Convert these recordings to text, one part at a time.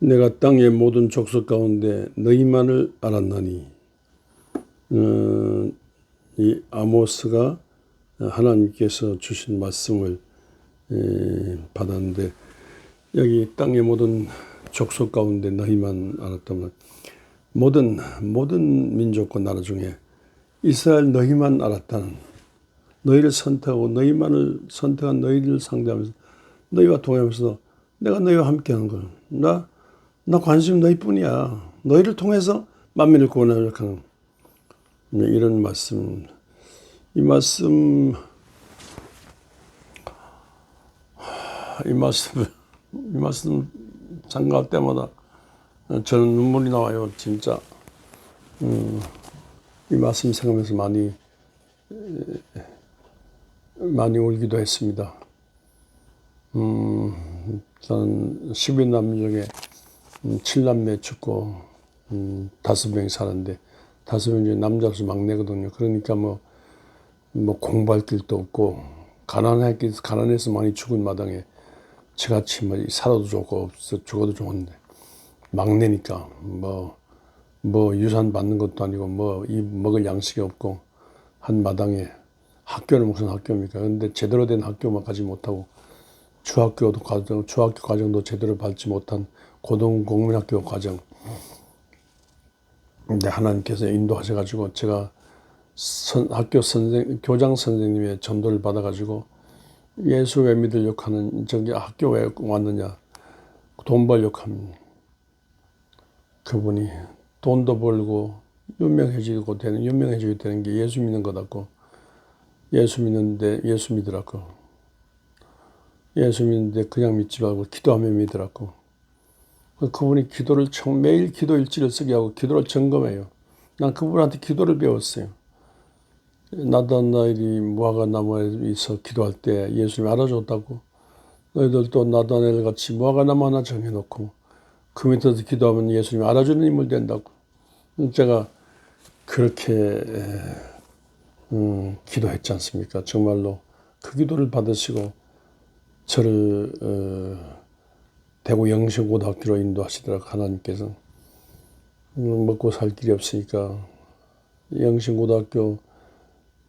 내가 땅의 모든 족속 가운데 너희만을 알았나니. 이 아모스가 하나님께서 주신 말씀을 받았는데, 여기 땅의 모든 족속 가운데 너희만 알았다면, 모든 민족과 나라 중에 이스라엘 너희만 알았다는, 너희를 선택하고 너희만을 선택한 너희를 상대하면서 너희와 동행하면서 내가 너희와 함께하는 걸, 나 관심 너희뿐이야. 너희를 통해서 만민을 구원하려고 하는 이런 말씀. 이 말씀 장가할 때마다 저는 눈물이 나와요. 진짜 이 말씀 생각하면서 많이 울기도 했습니다. 저는 10인남 중에 7남매 죽고 5명이 살았는데 5명 중에 남자로서 막내거든요. 그러니까 뭐 공부할 길도 없고 가난해서 많이 죽은 마당에 저같이 뭐 살아도 좋고 죽어도 좋은데 막내니까 뭐 유산 받는 것도 아니고 먹을 양식이 없고 한 마당에 학교는 무슨 학교입니까? 그런데 제대로 된 학교만 가지 못하고 중학교 과정도 제대로 밟지 못한 고등국민학교 과정. 근데 하나님께서 인도하셔가지고 제가 교장 선생님의 전도를 받아가지고 예수 왜 믿으려고 하는 저기 학교 왜 왔느냐, 돈 벌려고 합니다. 그분이 돈도 벌고 유명해지게 되는 게 예수 믿는 거다고. 예수 믿으라고. 예수 믿는데 그냥 믿지 말고 기도하며 믿으라고. 그분이 매일 기도 일지를 쓰게 하고 기도를 점검해요. 난 그분한테 기도를 배웠어요. 나다나엘이 무화과 나무에서 기도할 때 예수님이 알아줬다고. 너희들도 나다나엘 같이 무화과 나무 하나 정해놓고 그 밑에서 기도하면 예수님이 알아주는 인물 된다고. 제가 그렇게 기도했지 않습니까? 정말로 그 기도를 받으시고 저를 대구 영신고등학교로 인도하시더라고. 하나님께서 먹고 살 길이 없으니까 영신고등학교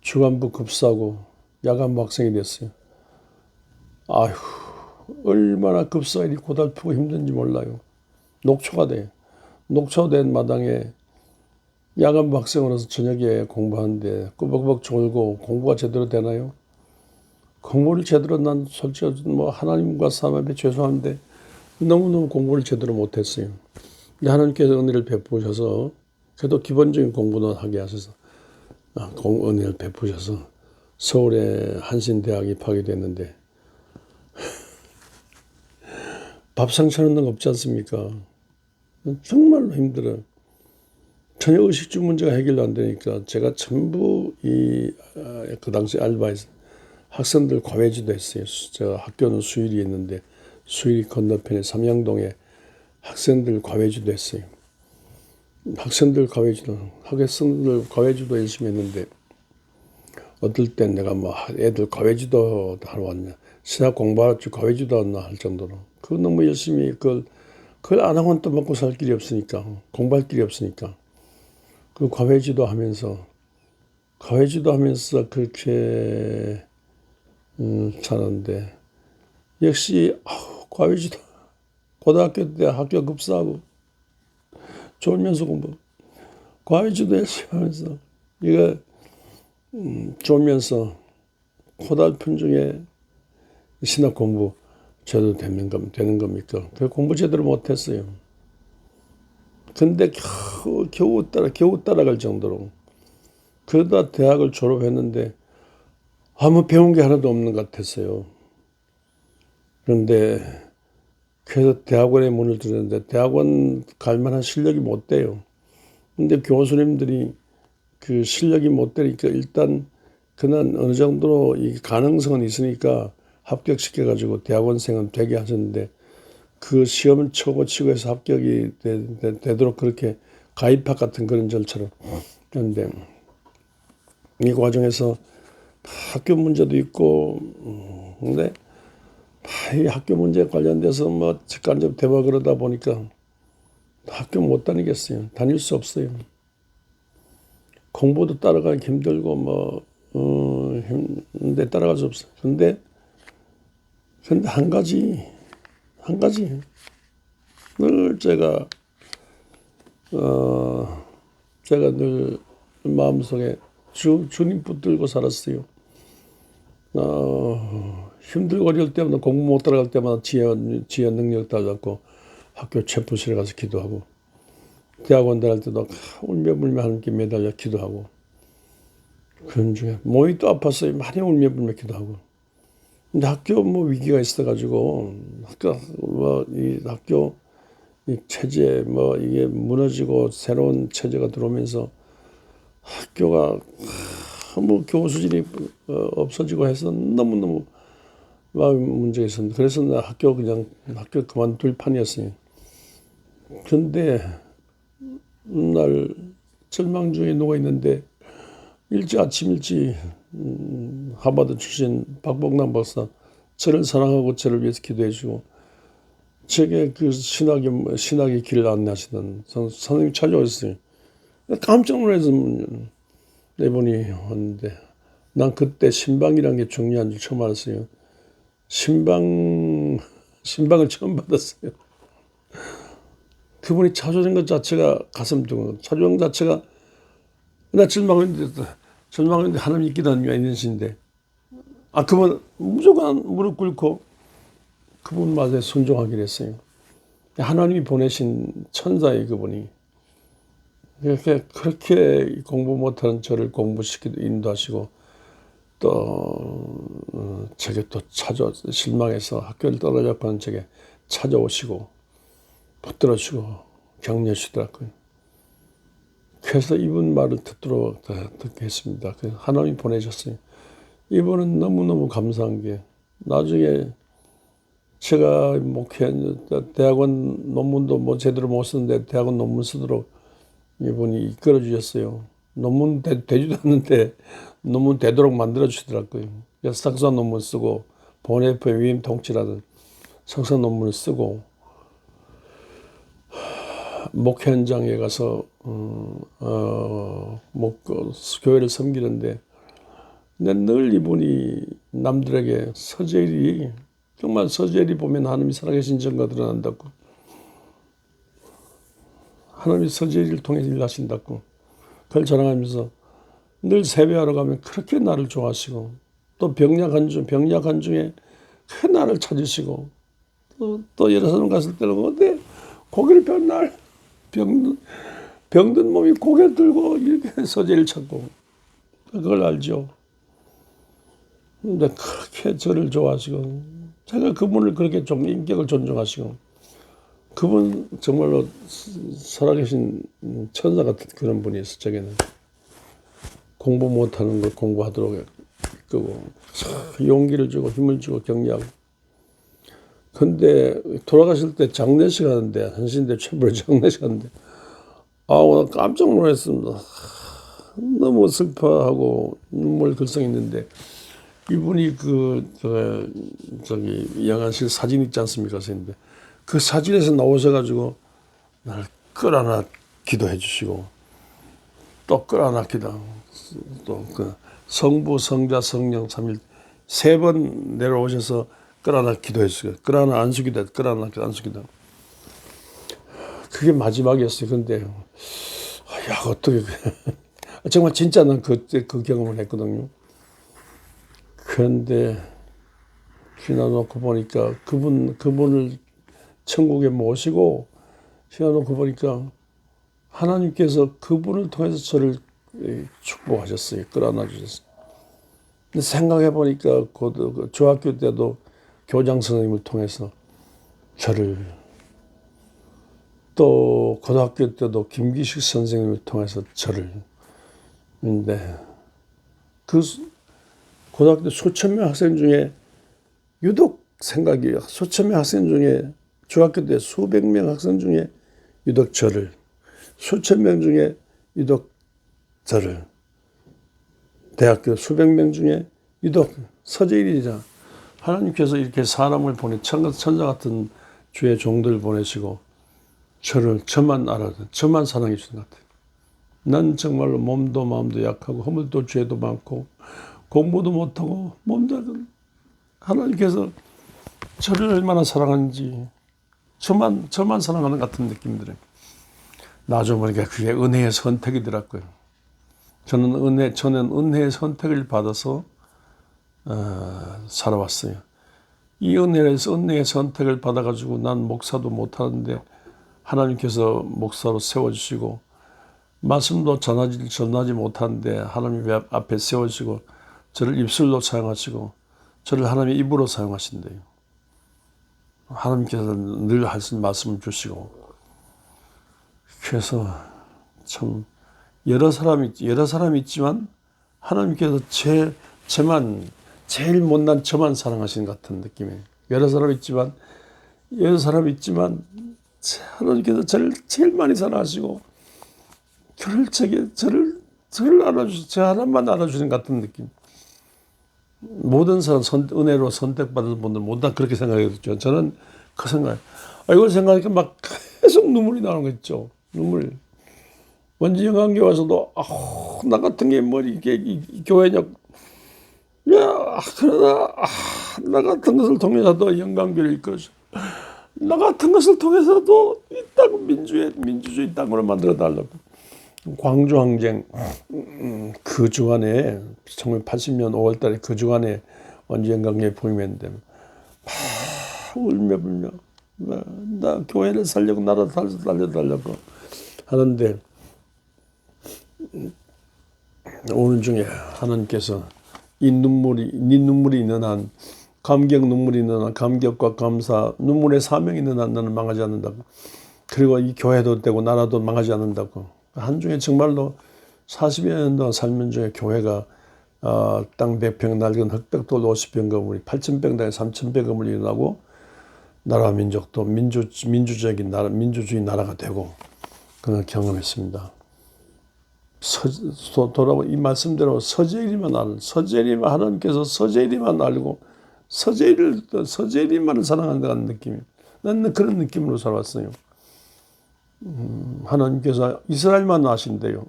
주간부 급사하고 야간부 학생이 됐어요. 아휴, 얼마나 급사일이 고달프고 힘든지 몰라요. 녹초된 마당에 야간부 학생으로서 저녁에 공부하는데 꾸벅꾸벅 졸고 공부가 제대로 되나요? 공부를 제대로, 난 솔직히 하나님과 사람 앞에 죄송한데 너무너무 공부를 제대로 못했어요. 하나님께서 은혜를 베푸셔서 그래도 기본적인 공부는 하게 하셔서 은혜를 베푸셔서 서울의 한신대학에 입학이 됐는데 밥상 차리는 거 없지 않습니까? 정말로 힘들어요. 전혀 의식주 문제가 해결도 안 되니까 제가 전부 그 당시 알바에서 학생들 과외지도 했어요. 제가 학교는 수일이 있는데 수일이 건너편에 삼양동에 학생들 과외지도 했어요. 학생들 과외지도 열심히 했는데 어떨 땐 내가 애들 과외지도 하러 왔냐, 신학 공부할 줄 과외지도 왔나 할 정도로 그거 너무 열심히 그걸 안 하고는 또 먹고 살 길이 없으니까, 공부할 길이 없으니까 그 과외지도 하면서 그렇게 살았는데 역시 과외지도 고등학교 때 학교 급사하고 졸면서 공부, 과외지도 열심히 하면서 이거 졸면서 고달픈 중에 신학 공부 제대로 되는 겁니까? 그 공부 제대로 못했어요. 근데 겨우 따라갈 정도로. 그러다 대학을 졸업했는데 아무 배운 게 하나도 없는 것 같았어요. 그런데 그래서 대학원에 문을 들었는데 대학원 갈 만한 실력이 못 돼요. 근데 교수님들이 그 실력이 못 되니까 일단 그는 어느 정도로 이 가능성은 있으니까 합격시켜가지고 대학원생은 되게 하셨는데 그 시험을 치고 해서 합격이 되도록 그렇게 가입학 같은 그런 절차로. 그런데 이 과정에서 학교 문제도 있고, 근데 이 학교 문제 관련돼서 습관적 대화 그러다 보니까 학교 못 다니겠어요. 다닐 수 없어요. 공부도 따라가기 힘들고 힘든데 따라갈 수 없어요. 근데 한 가지 늘 제가 늘 마음속에 주님 붙들고 살았어요. 힘들고 어려울 때마다 공부 못 따라갈 때마다 지혜 능력 따졌고 학교 체포실에 가서 기도하고 대학원 다닐 때도 울며불며 하나님께 매달려 기도하고 그런 중에 몸이 또 아팠어요. 많이 울며불며 기도하고 근데 학교 위기가 있어가지고 학교 이 체제 이게 무너지고 새로운 체제가 들어오면서 학교가 교수진이 없어지고 해서 너무너무 마음이 문제가 있었는데 그래서 나 학교 그만둘 판이었어요. 근데 날 절망 중에 누워 있는데 아침 일찍 하버드 출신 박봉남 박사 저를 사랑하고 저를 위해서 기도해 주고 제게 그 신학의 길을 안내하시던 선생님이 찾아오셨어요. 깜짝 놀라서 이분이 왔는데 난 그때 신방이라는 게 중요한 줄 처음 알았어요. 신방을 처음 받았어요. 그분이 찾아오신 것 자체가 가슴 두근 찾아온 것 자체가 나 절망했는데 하나님 있기는 있는 신인데 그분 무조건 무릎 꿇고 그분 말에 순종하기로 했어요. 하나님이 보내신 천사의 그분이 그렇게 공부 못하는 저를 공부시키고 인도하시고 또 제게 또 실망해서 학교를 떨어졌고 하는 제게 찾아오시고 붙들어주고 격려하시더라고요. 그래서 이분 말을 듣게 했습니다. 하나님이 보내셨어요. 이분은 너무너무 감사한 게 나중에 제가 목회한 대학원 논문도 제대로 못 쓰는데 대학원 논문 쓰도록 이분이 이끌어 주셨어요. 논문 되지도 않는데 논문 되도록 만들어 주시더라고요. 그래서 석사 논문 쓰고 본회의에 위임 통치라든 석사 논문을 쓰고 목회 현장에 가서 교회를 섬기는데 늘 이분이 남들에게 정말 서재일이 보면 하나님이 살아계신 증거가 드러난다고 하나님이 서재일을 통해서 일하신다고 그걸 자랑하면서 늘 세배하러 가면 그렇게 나를 좋아하시고 또 병약한 중에 그 나를 찾으시고 또 예루살렘 갔을 때는 어때 고개를 병든 몸이 고개를 들고 이렇게 서재를 찾고 그걸 알죠. 근데 그렇게 저를 좋아하시고 제가 그분을 그렇게 좀 인격을 존중하시고 그분 정말로 살아계신 천사 같은 그런 분이었어요. 저게는 공부 못하는 걸 공부하도록 이끌고 용기를 주고 힘을 주고 격려하고 근데 돌아가실 때 장례식 하는데 한신대 최불 장례식 하는데 오늘 깜짝 놀랐습니다. 너무 슬퍼하고 눈물 글썽했는데 이분이 영안실 사진 있지 않습니까? 선생님들. 그 사진에서 나오셔가지고 나를 끌어안아 기도해 주시고 또 끌어안아 기도 또 그 성부 성자 성령 삼일 세 번 내려오셔서 끌어안아 기도해 주시고 끌어안아 안수기도 끌어안아 안수기도 그게 마지막이었어요. 근데 어떻게 정말 진짜 난 그 경험을 했거든요. 그런데 지나놓고 보니까 그분을 천국에 모시고 지나놓고 보니까 하나님께서 그분을 통해서 저를 축복하셨어요. 끌어안아 주셨어요. 근데 생각해 보니까 중학교 때도 교장 선생님을 통해서 저를 또 고등학교 때도 김기식 선생님을 통해서 저를 근데 고등학교 수천 명 학생 중에 유독 수천 명 학생 중에 중학교 때 수백 명 학생 중에 유독 저를 수천 명 중에 유독 저를 대학교 수백 명 중에 유독 서재일이자 하나님께서 이렇게 사람을 천사 같은 주의 종들 보내시고 저만 알아요. 저만 사랑해 주신 것 같아요. 난 정말로 몸도 마음도 약하고 허물도 죄도 많고 공부도 못하고 몸도 하나님께서 저를 얼마나 사랑하는지 저만 사랑하는 것 같은 느낌이 들어요. 나중에 보니까 그게 은혜의 선택이더라고요. 저는 은혜의 선택을 받아서 살아왔어요. 이 은혜의 선택을 받아가지고 난 목사도 못하는데 하나님께서 목사로 세워주시고 말씀도 전하지 못하는데 하나님 앞에 세워주시고 저를 입술로 사용하시고 저를 하나님의 입으로 사용하신대요. 하나님께서 늘 하신 말씀을 주시고 그래서 참 여러 사람이 있지만 하나님께서 제일 못난 저만 사랑하시는 것 같은 느낌이에요. 여러 사람이 있지만 하나님께서 저를 제일 많이 사랑하시고 저를 알아주시고 저 하나만 알아주시는 것 같은 느낌. 모든 사람 은혜로 선택받은 분들 모두 다 그렇게 생각했죠. 저는 그 생각. 이걸 생각하니까 막 계속 눈물이 나는 거 있죠. 눈물. 원지 영광교회 와서도 나 같은 게 이게 교회냐. 야, 그러나 나 같은 것을 통해서도 영광교회를 이끌어줘. 나 같은 것을 통해서도 이 땅 민주주의 땅으로 만들어 달라고. 광주 항쟁 그 주간에 1980년 5월달에 그 주간에 원지 영광교회 포임했는데 울며 불며 나 교회를 살려고 나라 살려달라고 하는데 오늘 중에 하나님께서 네 눈물이 있는 한 감격 눈물이 있는 한 감격과 감사 눈물의 사명이 있는 한 너는 망하지 않는다고. 그리고 이 교회도 되고 나라도 망하지 않는다고. 한중에 정말로 40여 년 동안 살면 중에 교회가 땅 100평 낡은 흑백돌 50평 건물이 8,000평 당에 3,000평 건물이 일어나고 나라 민족도 민주적인 나라 민주주의 나라가 되고 그걸 경험했습니다. 돌아보 이 말씀대로 서재일이만 하나님께서 서재일이만 알고 서재일이만을 사랑한다는 느낌이. 나는 그런 느낌으로 살았어요. 하나님께서 이스라엘만 아신대요.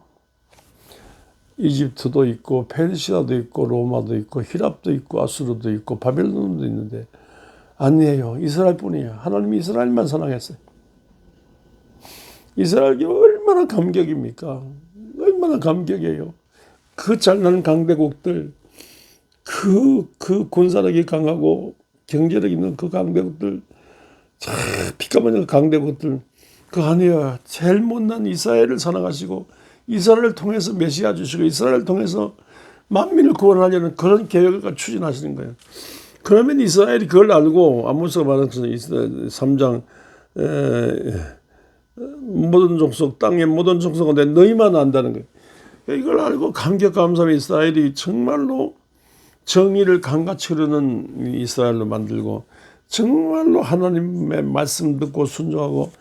이집트도 있고 페르시아도 있고 로마도 있고 히랍도 있고 아수르도 있고 바벨론도 있는데 아니에요. 이스라엘뿐이에요. 하나님이 이스라엘만 사랑했어요. 이스라엘이 얼마나 감격입니까? 얼마나 감격이에요. 그 잘난 강대국들, 그 군사력이 강하고 경제력 있는 그 강대국들, 피카마냥 강대국들, 그 아니야. 제일 못난 이스라엘을 사랑하시고 이스라엘을 통해서 메시아 주시고 이스라엘을 통해서 만민을 구원하려는 그런 계획을 추진하시는 거예요. 그러면 이스라엘이 그걸 알고 아모스가 말한 3장 모든 족속 땅의 모든 족속인데 너희만 안다는 거예요. 이걸 알고 감격 감사하며 이스라엘이 정말로 정의를 강같이 흐르는 이스라엘로 만들고 정말로 하나님의 말씀 듣고 순종하고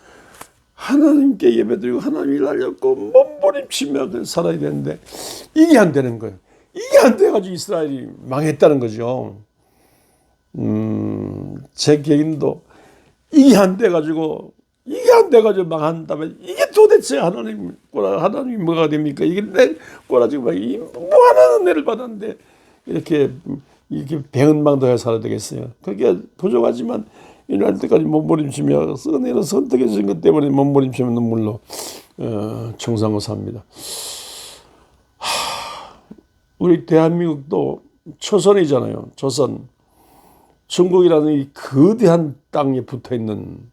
하나님께 예배드리고 하나님 일 하려고 몸부림치며 살아야 되는데 이게 안 되는 거예요. 이게 안 돼가지고 이스라엘이 망했다는 거죠. 제 개인도 이게 안 돼가지고 망한다면 이게 도대체 하나님이 뭐가 됩니까? 이게 내 꼬라지고 뭐 하는 은혜를 받았는데 이렇게 배은망덕하게 살아야 되겠어요. 그게 부족하지만 일어날 때까지 몸부림치며 은혜로 선택해 주신 것 때문에 몸부림치며 눈물로 청산하고 삽니다. 우리 대한민국도 초선이잖아요. 조선. 중국이라는 이 거대한 땅에 붙어있는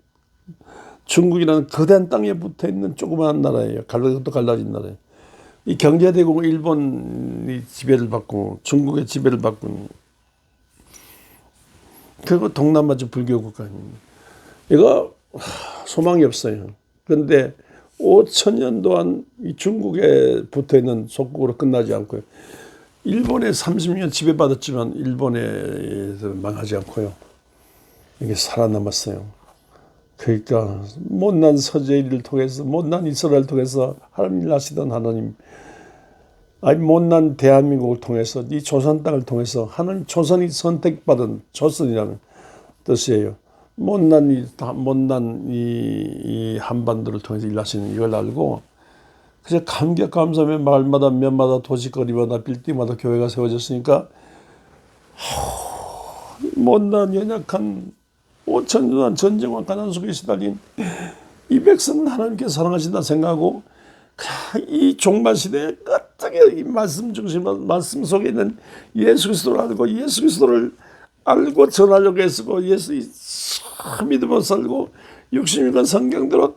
조그마한 나라예요. 그것도 갈라진 나라예요. 이 경제대국 일본이 지배를 받고 중국의 지배를 받고 그리고 동남아주 불교 국가입니다. 이거 소망이 없어요. 그런데 5,000년 동안 이 중국에 붙어있는 속국으로 끝나지 않고요. 일본에 30년 지배받았지만 일본에서 망하지 않고요. 이게 살아남았어요. 그러니까 못난 서재일을 통해서 못난 이스라엘을 통해서 하나님 일 하시던 하나님 못난 대한민국을 통해서 이 조선 땅을 통해서 하나님 조선이 선택받은 조선이라는 뜻이에요. 못난 이 한반도를 통해서 일하시는 이걸 알고 그저 감격 감사하며 마을마다 면마다 도시거리마다 빌딩마다 교회가 세워졌으니까 못난 연약한 5천년 전쟁과 가난 속에 시달린 이 백성은 하나님께서 사랑하신다 생각하고 이 종말 시대에 어떻게 이 말씀 중심 말씀 속에 있는 예수 그리스도를 알고 예수 그리스도를 알고 전하려고 했고 예수 믿음으로 살고 60일간 성경대로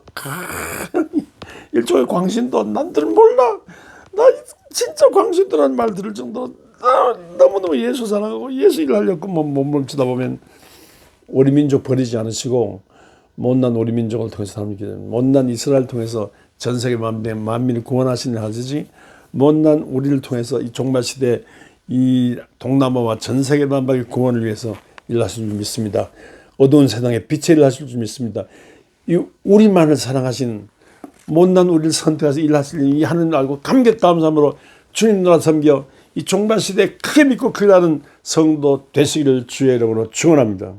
일종의 광신도 남들 몰라 나 진짜 광신도라는 말 들을 정도로 너무너무 예수 사랑하고 예수 일하려고 못 멈추다 보면 우리 민족 버리지 않으시고 못난 우리 민족을 통해서 하나님께 못난 이스라엘 통해서 전 세계 만민을 구원하시는 하시지 못난 우리를 통해서 이 종말 시대 이 동남아와 전 세계 만방의 구원을 위해서 일하실 줄 믿습니다. 어두운 세상에 빛의 일을 하실 줄 믿습니다. 이 우리만을 사랑하신 못난 우리를 선택해서 일하실 이 하나님을 알고 감격 감사함으로 주님 나라 섬겨 이 종말 시대에 크게 믿고 크게 하는 성도 되시기를 주의 이름으로 축원합니다.